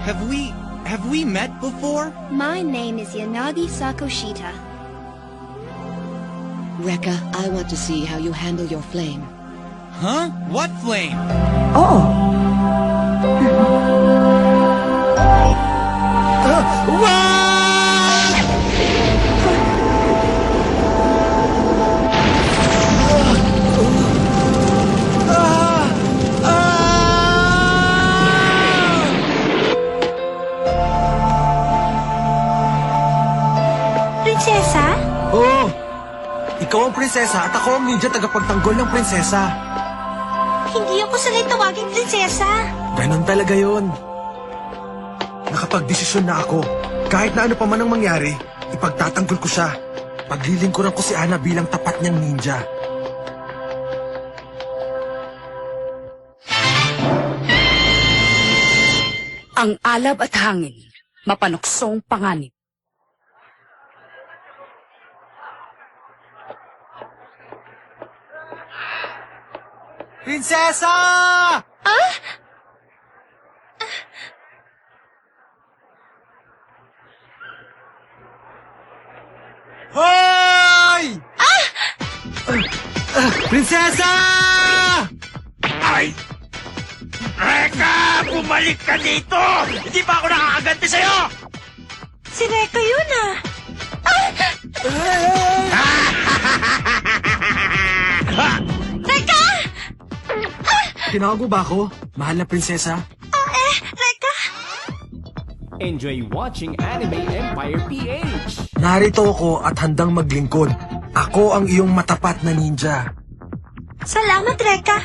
Have we met before? My name is Yanagi Sakoshita. Rekka, I want to see how you handle your flame. Huh? What flame? Oh! Prinsesa? Oo! Ikaw ang prinsesa at ako ang ninja tagapagtanggol ng prinsesa. Hindi ako sanay tawaging prinsesa. Ganon talaga yun. Nakapagdesisyon na ako. Kahit na ano pa man ang mangyari, ipagtatanggol ko siya. Paglilingkuran ko si Ana bilang tapat niyang ninja. Ang alab at hangin, mapanuksong panganib. Prinsesa! Hoy! Prinsesa! Ay! Reka! Bumalik ka dito! Hindi pa ako nakakaganti sa'yo! Si Reka yun ah. Reka! Tinago ba ako? Mahal na prinsesa? Reka! Enjoy watching Anime Empire PH. Narito ako at handang maglingkod. Ako ang iyong matapat na ninja. Salamat, Reka.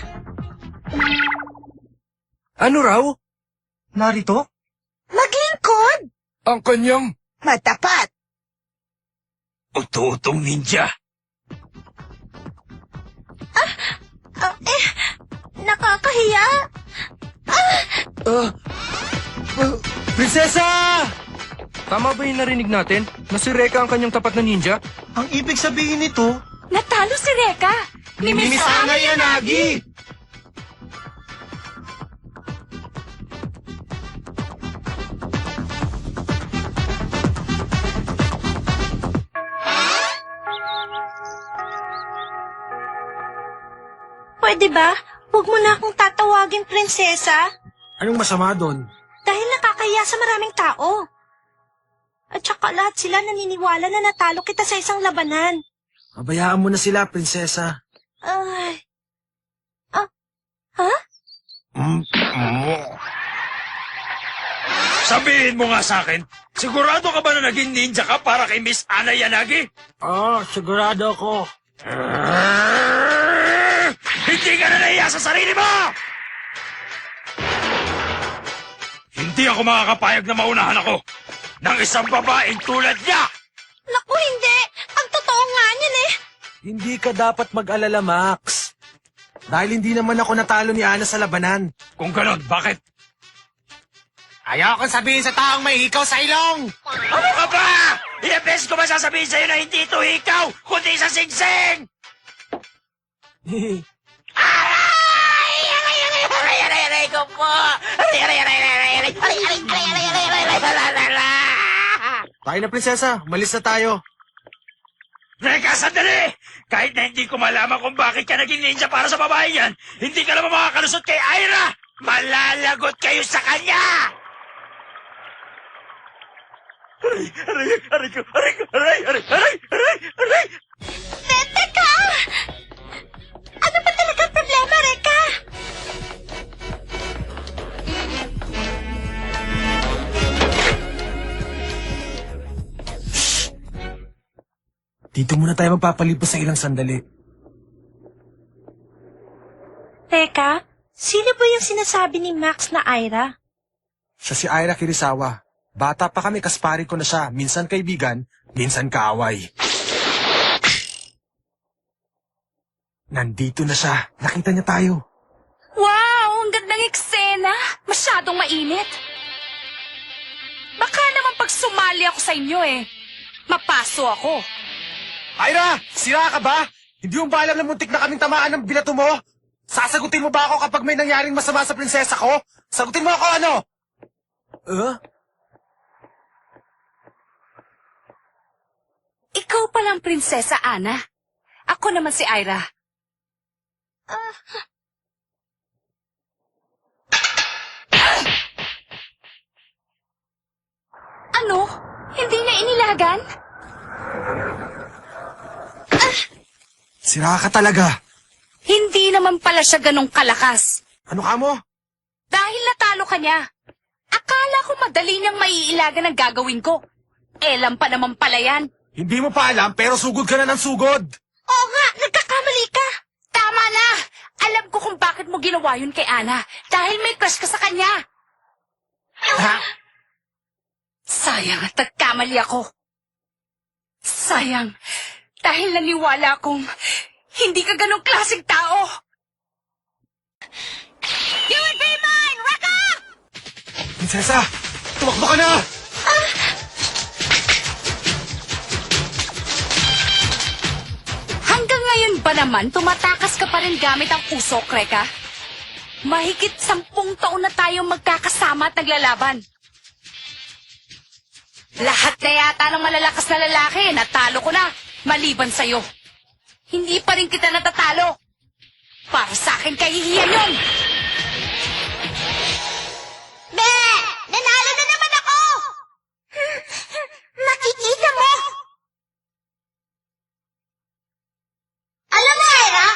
Ano raw? Narito? Maglingkod! Ang kanyang... Matapat! Uto-utong ninja! Nakakahiya! Prinsesa! Tama ba yung narinig natin? Na si Rekka ang kanyang tapat na ninja? Ang ibig sabihin nito... Natalo si Reka! Ni Miss Ana Yanagi! Pwede ba? Huwag mo na akong tatawagin prinsesa. Anong masama doon? Dahil nakakahiya sa maraming tao. At saka lahat sila naniniwala na natalo kita sa isang labanan. Pabayaan mo na sila, prinsesa. Ay... Sabihin mo nga sa akin, sigurado ka ba na naging ninja ka para kay Miss Ana Yanagi? Sigurado ako. Hindi ka na nahiya sa sarili mo! Hindi ako makakapayag na maunahan ako ng isang babaeng tulad niya! Naku, hindi! Ang totoo nga niyan eh! Hindi ka dapat mag-alala, Max. Dahil hindi naman ako natalo ni Ana sa labanan. Kung ganon, bakit? Ayaw kong sabihin sa taong may hikaw sa ilong! Ano ka ba? Ilang beses ko ba sasabihin sa'yo na hindi ito ikaw, kundi sa singsing? Aray ko po! Tayo na, prinsesa. Malis na tayo. Teka, sandali! Kahit na hindi ko malaman kung bakit ka naging ninja para sa babae yan, hindi ka naman makakalusot kay Aira! Malalagot kayo sa kanya! Aray ko! Teka! Ano ba talaga ang problema, Reka? Dito muna tayo magpapalipas sa ilang sandali. Teka, sino ba yung sinasabi ni Max na Aira? Siya si Aira Kirisawa. Bata pa kami, kaspari ko na siya. Minsan kaibigan, minsan kaaway. Nandito na siya. Nakita niya tayo. Wow! Ang gandang eksena! Masyadong mainit. Baka naman pag sumali ako sa inyo mapaso ako. Aira! Sira ka ba? Hindi mo ba alam na muntik na kaming tamaan ng binato mo? Sasagutin mo ba ako kapag may nangyaring masama sa prinsesa ko? Sagutin mo ako ano? Ikaw palang Prinsesa Ana. Ako naman si Ira. Ano? Hindi niya inilagan? Sira ka talaga. Hindi naman pala siya ganong kalakas. Ano ka mo? Dahil natalo ka niya. Akala ko madali niyang maiilagan ang gagawin ko. Elam pa naman pala yan. Hindi mo pa alam pero sugod ka na ng sugod. Oo nga, nagkakamali ka. Tama na! Alam ko kung bakit mo ginawa yun kay Ana. Dahil may crush ka sa kanya. Ha? Sayang at nagkamali ako. Sayang. Dahil naniwala akong hindi ka ganong klaseng tao. You would be mine, Rekka! Prinsesa, tumakbo ka na! Hanggang ngayon ba naman tumatakas ka pa rin gamit ang usok, Rekka? Mahigit 10 taon na tayo magkakasama at naglalaban. Lahat na yata ng malalakas na lalaki, natalo ko na, maliban sa'yo. Hindi pa rin kita natatalo. Para sa akin kahihiyan yun. Be! Nanalo na naman ako! Nakikita mo? Alam mo, Ira,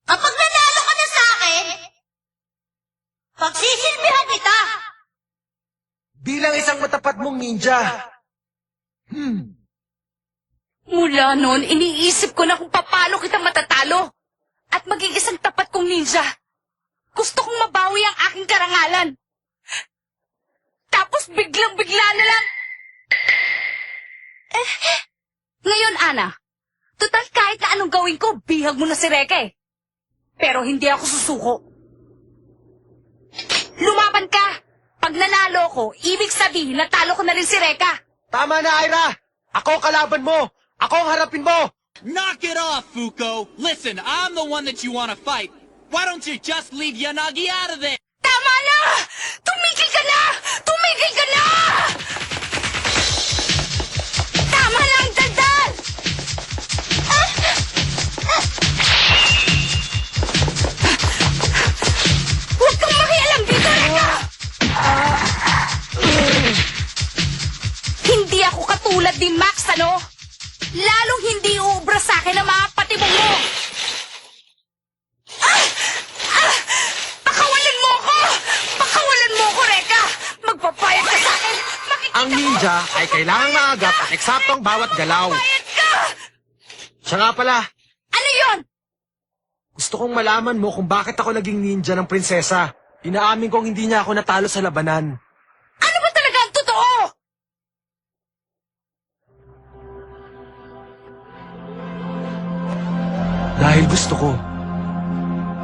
kapag nanalo ka na sa akin, pagsisilbihan kita. Bilang isang matapat mong ninja. Mula noon, iniisip ko na kung paano kita matatalo. At maging isang tapat kong ninja. Gusto kong mabawi ang aking karangalan. Tapos biglang-bigla na lang. Ngayon, Ana, total kahit na anong gawin ko, bihag mo na si Rekka eh. Pero hindi ako susuko. Lumaban ka! Pag nanalo ko, ibig sabihin natalo ko na rin si Rekka. Tama na, Ira! Ako ang kalaban mo! Ako ang harapin mo! Knock it off, Fuko! Listen, I'm the one that you want to fight. Why don't you just leave Yanagi out of there? Tama na! Tumigil ka na! Tumigil ka na! Tama na ang daldal! Huwag kang makialam dito, Rekka! Hindi ako katulad ni Max, ano? Lalong hindi uubra sa akin ang mga patibong mo! Pakawalan mo ako! Pakawalan mo ako, Rekka! Magpapayag ka sa akin! Ang ninja ay kailangang maagap at eksakto ang bawat galaw. Magpapayag ka! Siya nga pala, Ano yon? gusto kong malaman mo kung bakit ako naging ninja ng prinsesa. Inaamin kong hindi niya ako natalo sa labanan. Ano ba talaga ang totoo? Dahil gusto ko.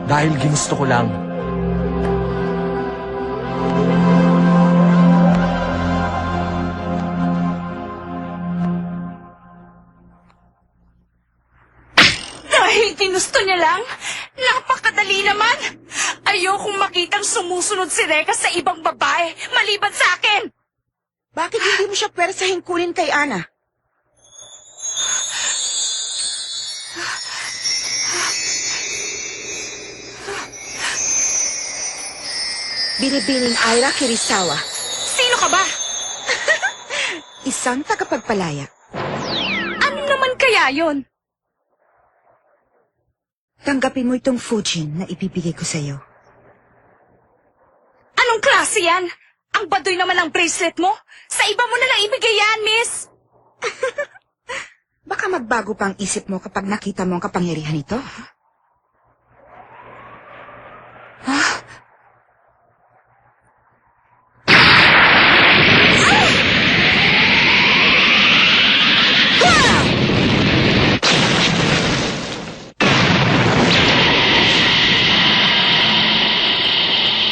Dahil ginusto ko lang. Dahil ginusto niya lang? Napakadali naman! Ayokong makitang sumusunod si Rekka sa ibang babae maliban sa akin! Bakit hindi mo siya pwersahin kunin kay Ana? Binibining Ira Kirisawa, Sino ka ba? isang tagapagpalaya. Ano naman kaya yon? Tanggapin mo itong Fujin na ibibigay ko sa'yo. Anong klase yan? Ang baduy naman ang bracelet mo? Sa iba mo na lang ibigay yan, miss! Baka magbago pa ang isip mo kapag nakita mo ang kapangyarihan nito.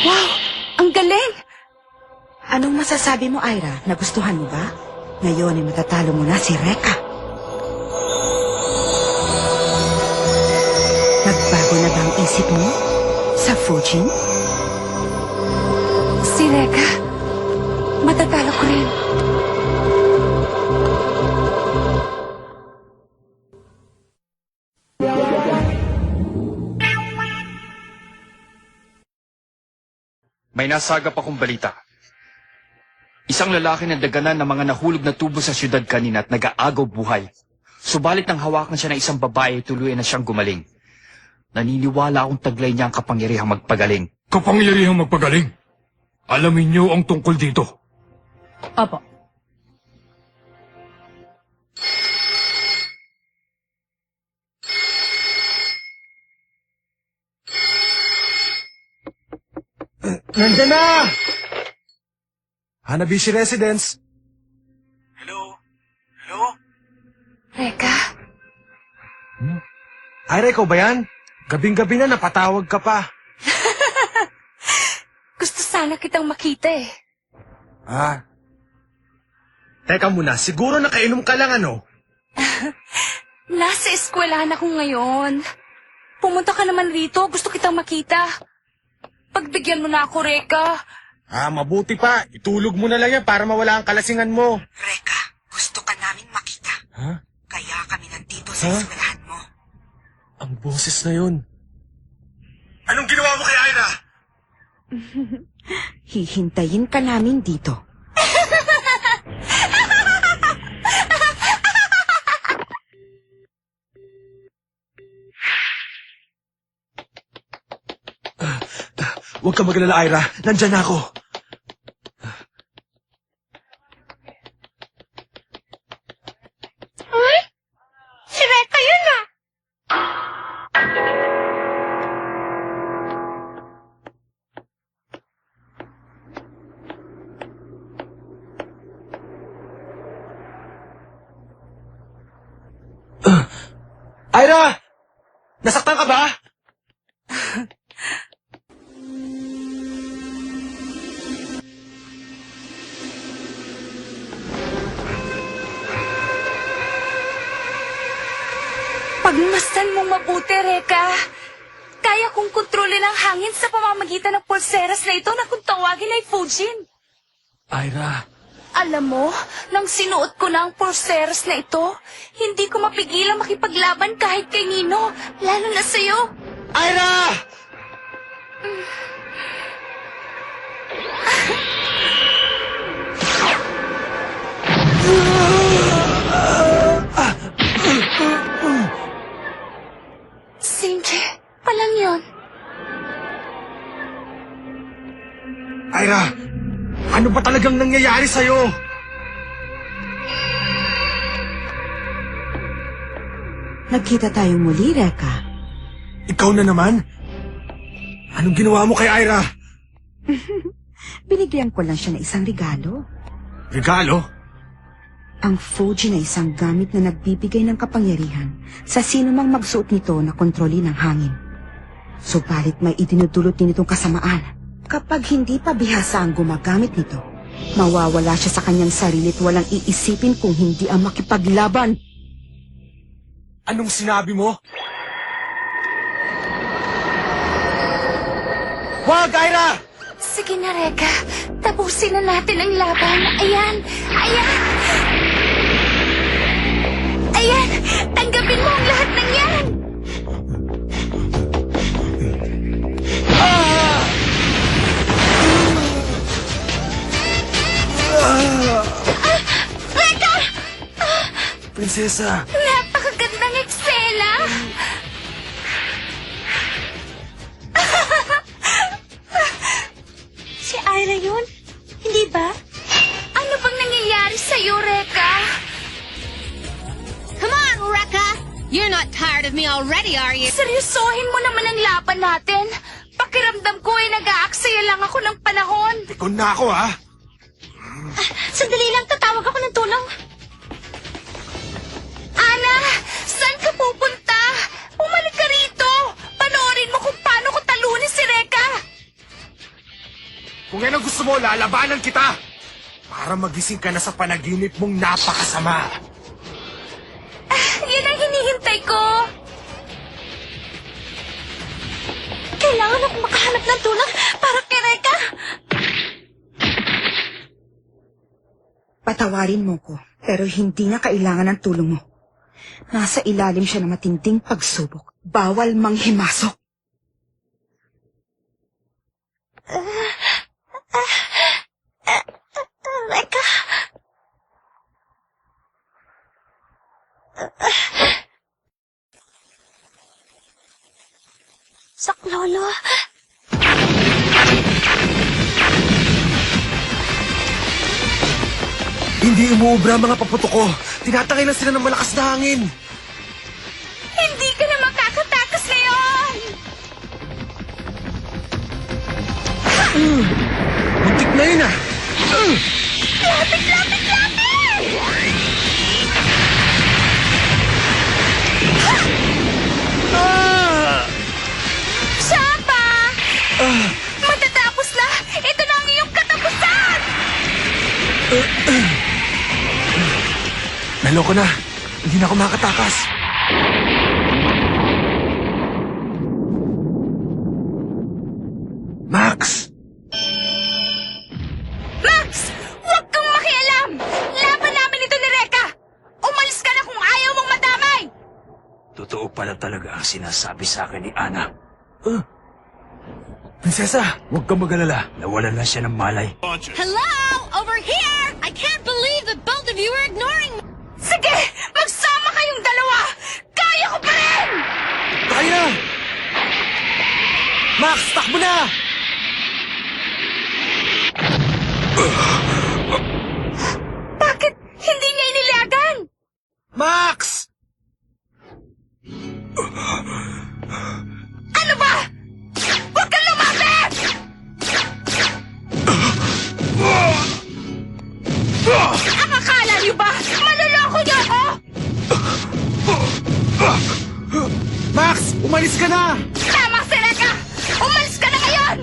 Wow! Ang galing! Anong masasabi mo, Ira? Nagustuhan mo ba? Ngayon ay matatalo mo na si Rekka. Nagbago na ba ang isip mo sa Fujin? Si Rekka, matatalo ko rin. May nasagap akong balita. Isang lalaki na daganan ng mga nahulog na tubo sa syudad kanina at nag-aagaw buhay. Subalit nang hawakan siya ng isang babae, tuluyan na siyang gumaling. Naniniwala akong taglay niya ang kapangyarihang magpagaling. Kapangyarihang magpagaling. Alamin niyo ang tungkol dito. Opo. Nandiyan na! Hanabishi Residence. Reka, Ira, ikaw ba yan? Gabing-gabi na napatawag ka pa. gusto sana kitang makita eh. Ah. Teka muna, siguro nakainom ka lang ano? Nasa eskwelahan ako ngayon. Pumunta ka naman rito, gusto kitang makita. Pagbigyan mo na ako, Reka. Ah, mabuti pa. Itulog mo na lang yan para mawala ang kalasingan mo. Reka, gusto ka namin makita. Ha? Kaya kami nandito sa Huh? eskwelahan mo. Ang boses na yun. Anong ginawa mo kay Ira? Hihintayin ka namin dito. Huwag ka magalala, Ira. Nandyan na ako. Si Reka yun ah! Ira! Nasaktan ka ba? Pagmasdan mong mabuti, Reka. Kaya kong kontrolin ang hangin sa pamamagitan ng pulseras na ito na kung tawagin ay Fujin. Ira, Alam mo, nang sinuot ko na ang pulseras na ito, hindi ko mapigilang makipaglaban kahit kay Nino, lalo na sa'yo. Ira! Simple, palang yon. Ira, ano ba talagang nangyayari sa'yo? Nagkita tayong muli, Reka. Ikaw na naman? Anong ginawa mo kay Ira? Binigyan ko lang siya ng isang regalo. Regalo? Ang Fuji na isang gamit na nagbibigay ng kapangyarihan sa sino mang magsuot nito na kontrolin ng hangin. Subalit may idinudulot din itong kasamaan. Kapag hindi pa bihasa ang gumagamit nito, mawawala siya sa kanyang sarili at walang iisipin kung hindi ang makipaglaban. Anong sinabi mo? Wag, Ira! Sige na, Reka. Tapusin na natin ang laban. Ayan! Ayan! Ayan! Tanggapin mo ang lahat ng yan! Reka! Prinsesa! Napakagandang eksena! Si Ira yun? Hindi ba? Ano bang nangyayari sa'yo, Reka? Come on, Rekka! You're not tired of me already, are you? Seryosohin mo naman ang laban natin. Pakiramdam ko ay nag-aaksaya lang ako ng panahon. Ikaw na ako, ha? Sandali lang, tatawag ako ng tulong. Ana, saan ka pupunta? Bumalik ka rito. Panoorin mo kung paano ko talunin si Reka. Kung yan ang gusto mo, lalabanan kita! Para magising ka na sa panaginip mong napakasama. Yan ang hinihintay ko. Kailangan akong makahanap ng tulong para kay Reka. Patawarin mo ko, pero hindi niya kailangan ng tulong mo. Nasa ilalim siya ng matinding pagsubok. Bawal manghimasok. Reka. Saklolo. Hindi umuubra ang mga paputok ko. Tinatangay lang sila ng malakas na hangin. Hindi ka na makakatakas ngayon! Muntik na yun ah. Lapit, lapit, lapit! Shapa! Matatapos na! Ito na ang iyong katapusan! Naloko na. Hindi na ako makatakas. Max! Max! Huwag kang makialam! Laban namin ito ni Reka! Umalis ka na kung ayaw mong madamay! Totoo pala talaga ang sinasabi sa akin ni Ana. Prinsesa, Huwag kang mag-alala. Nawalan lang siya ng malay. Hello? Over here! I can't believe that both of you are ignoring me! Sige! Magsama kayong dalawa! Kaya ko pa rin! kaya! Max, takbo na! Bakit hindi niya inilagan? Max! Ano ba? Huwag kang lumapit! Ang akala niyo ba? Maluloko niyo ako? Max, umalis ka na! Tama si Reka! Umalis ka na ngayon!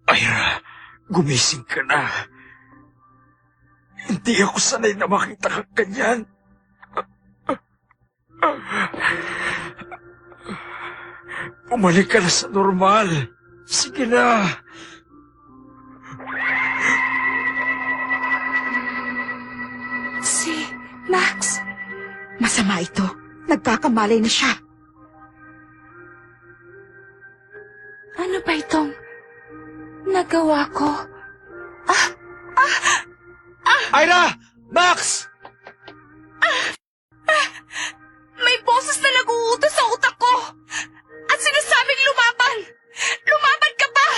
Ira, gumising ka na. Hindi ako sanay na makita kang ganyan. Umalik ka na sa normal. Sige na. Si Max. Masama ito. Nagkakamalay na siya. Ano ba itong nagawa ko? Ira! Max! May boses na nag-uutos sa utak ko! At sinasabing lumaban! Lumaban ka ba?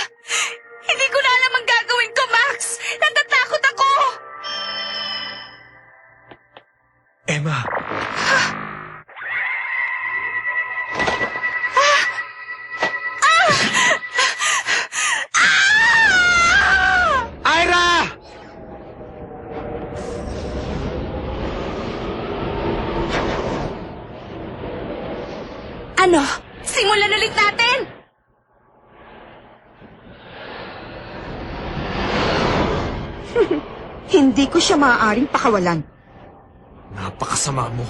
Hindi ko na alam ang gagawin ko, Max! Natatakot ako! Emma. Ira! Ano? Simulan ulit natin! Hindi ko siya maaaring pakawalan. Napakasama mo.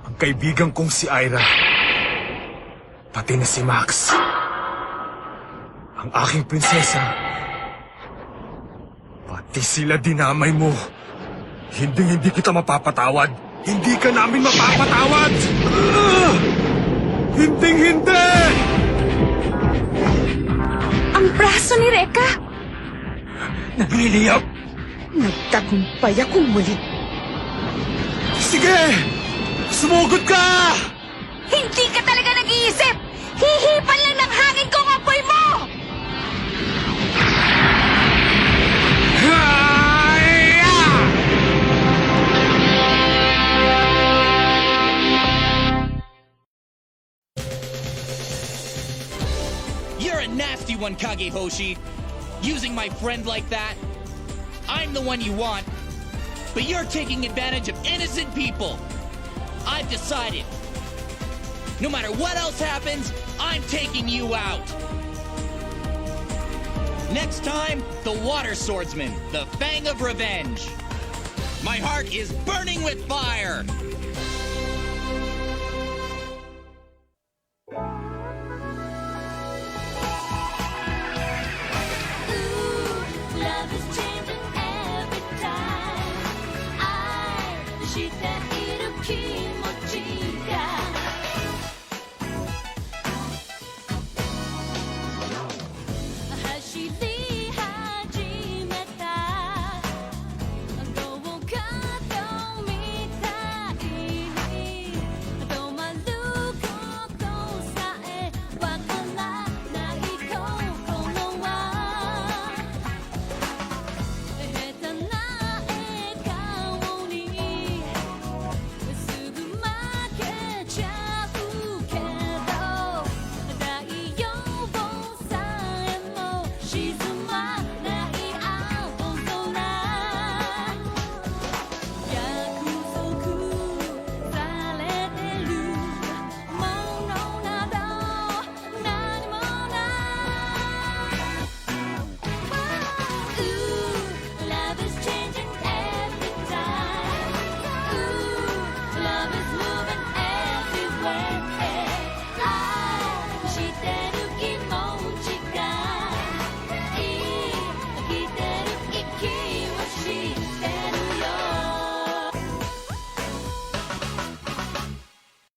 Ang kaibigan kong si Ira. Pati na si Max. Ang aking prinsesa. Pati sila dinamay mo. Hindi kita mapapatawad. Hindi ka namin mapapatawad! Hindi! Ang braso ni Reka! Nagliliyap. Nagtagumpay akong muli. Sige! Sumugod ka! Hindi ka talaga nag-iisip! Hihipan lang ng hangin ko ang apoy mo! You're a nasty one, Kagehoshi. Using my friend like that. I'm the one you want, but you're taking advantage of innocent people. I've decided. No matter what else happens, I'm taking you out. Next time, the Water Swordsman, the Fang of Revenge. My heart is burning with fire.